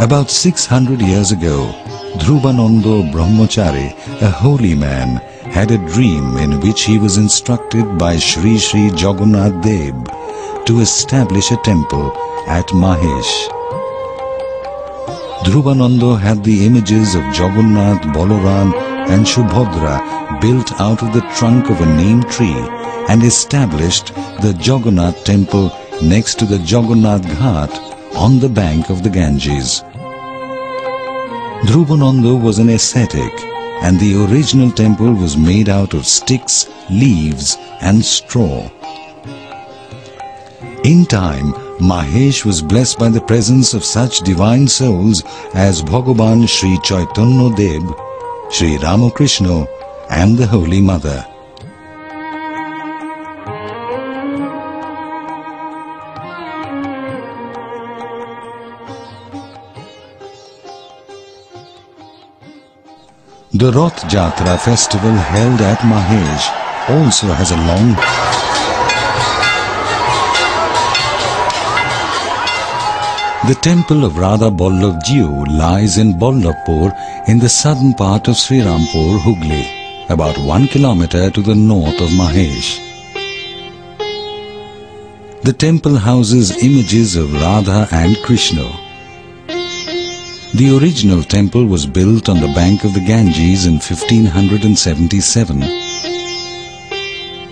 About 600 years ago, Dhruvananda Brahmachari, a holy man, had a dream in which he was instructed by Sri Sri Jagannath Dev to establish a temple at Mahesh. Dhruvananda had the images of Jagannath, Balaram and Subhadra built out of the trunk of a neem tree and established the Jagannath temple next to the Jagannath Ghat on the bank of the Ganges. Dhruvananda was an ascetic, and the original temple was made out of sticks, leaves and straw. In time, Mahesh was blessed by the presence of such divine souls as Bhagavan Sri Chaitanya Dev, Sri Ramakrishna and the Holy Mother. The Rath Jatra festival held at Mahesh also has a long The temple of Radha Ballabh Jiu lies in Ballabhpur in the southern part of Srirampur, Hooghly, about 1 kilometer to the north of Mahesh. The temple houses images of Radha and Krishna. The original temple was built on the bank of the Ganges in 1577.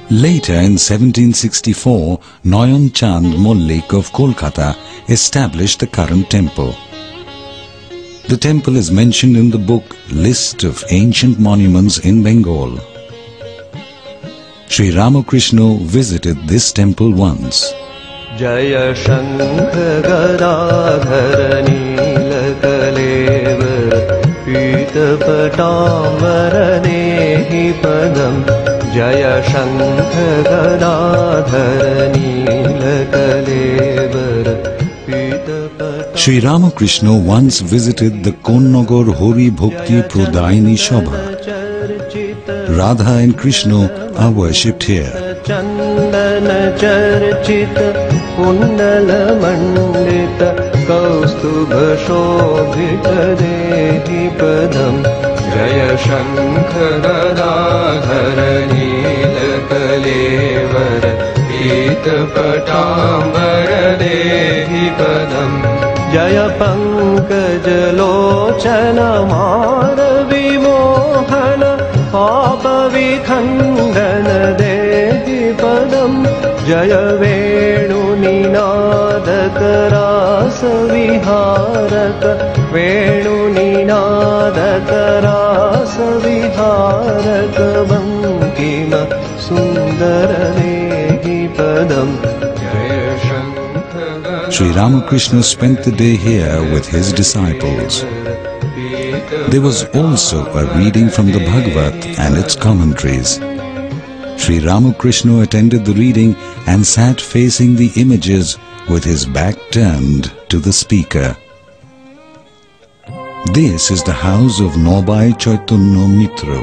Later in 1764, Nayan Chand Mollik of Kolkata established the current temple. The temple is mentioned in the book List of Ancient Monuments in Bengal. Sri Ramakrishna visited this temple once. Jaya Shankha Gadadhara Neela Kalevar Pita Patamara Nehi Padam Jaya Shankha Gadadhara Neela Kalevar Pita Patamara. Sri Ramakrishna once visited the Konnagar Hori Bhakti Pradayini Sabha. Radha and Krishna are worshipped here. Chandana Charchita Kundala Mandita Kaustubha Shobhita Dehi Padam Jaya Shankha Gadadhara Neela Kalevar Pita Patambara Dehi Padam Jaya Pankaj Lochana Mara Vimohana Papa Vikhandana Dehi Padam Jaya Venu Ninadaka Rasa Viharaka Venu Ninadaka Rasa Viharaka Bankima Sundara Dehi Padam Jaya Shankha. Sri Ramakrishna spent the day here with his disciples. There was also a reading from the Bhagavat and its commentaries. Sri Ramakrishna attended the reading and sat facing the images with his back turned to the speaker. This is the house of Nabai Chaitanya Mitra,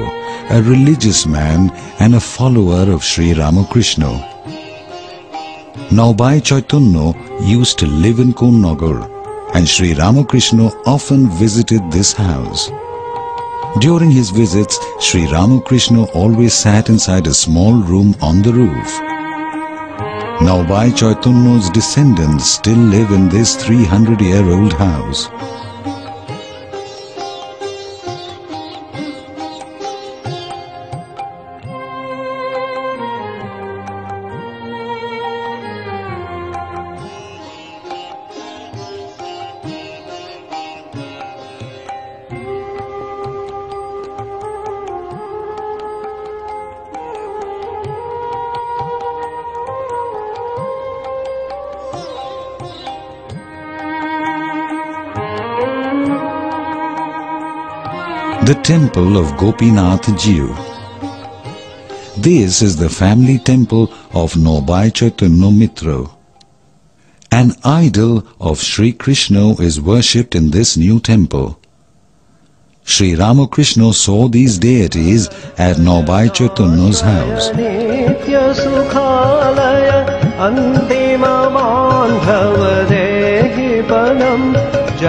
a religious man and a follower of Sri Ramakrishna. Nabai Chaitanya used to live in Konnagar, and Sri Ramakrishna often visited this house. During his visits, Sri Ramakrishna always sat inside a small room on the roof. Nabai Chaitanya's descendants still live in this 300-year-old house. The temple of Gopinath Jiu. This is the family temple of Nabai Chaitanya Mitra. An idol of Sri Krishna is worshipped in this new temple. Sri Ramakrishna saw these deities at Nabai Chaitanya's house.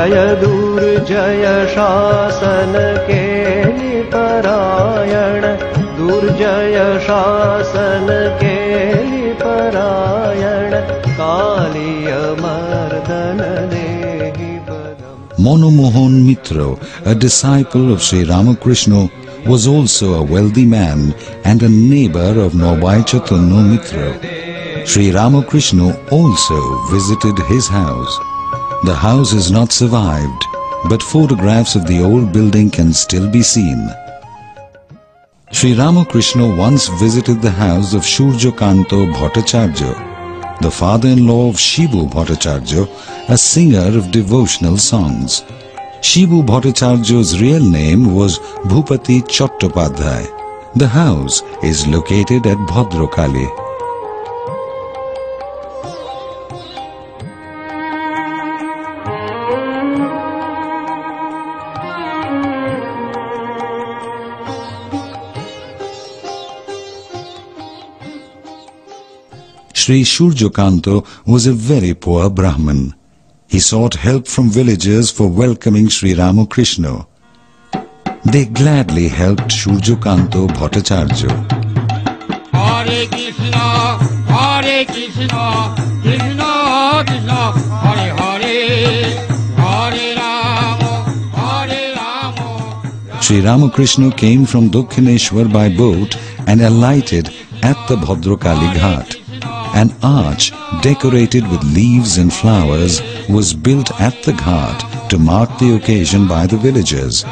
जय दुर्जय शासन केलि परायण दुर्जय शासन केलि परायण कालिय मर्दन देहि पदम. Monomohan Mitra, a disciple of Sri Ramakrishna, was also a wealthy man and a neighbor of Nobai Chaitanya Mitra. Sri Ramakrishna also visited his house. The house is not survived, but photographs of the old building can still be seen. Sri Ramakrishna once visited the house of Shurjakanto Bhattacharya, the father-in-law of Shibu Bhattacharya, a singer of devotional songs. Shibu Bhattacharya's real name was Bhupati Chattopadhyay. The house is located at Bhadrakali. Sri Shurjakanto was a very poor Brahmin. He sought help from villagers for welcoming Sri Ramakrishna. They gladly helped Shurjakanto Bhattacharya. Hare Krishna, Krishna Krishna, Hare Hare, Hare Rama, Hare Rama. Sri Ramakrishna came from Dakshineshwar by boat and alighted at the Bhadrakali Ghat. An arch decorated with leaves and flowers was built at the ghat to mark the occasion by the villagers,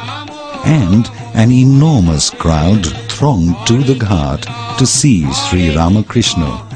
and an enormous crowd thronged to the ghat to see Sri Ramakrishna.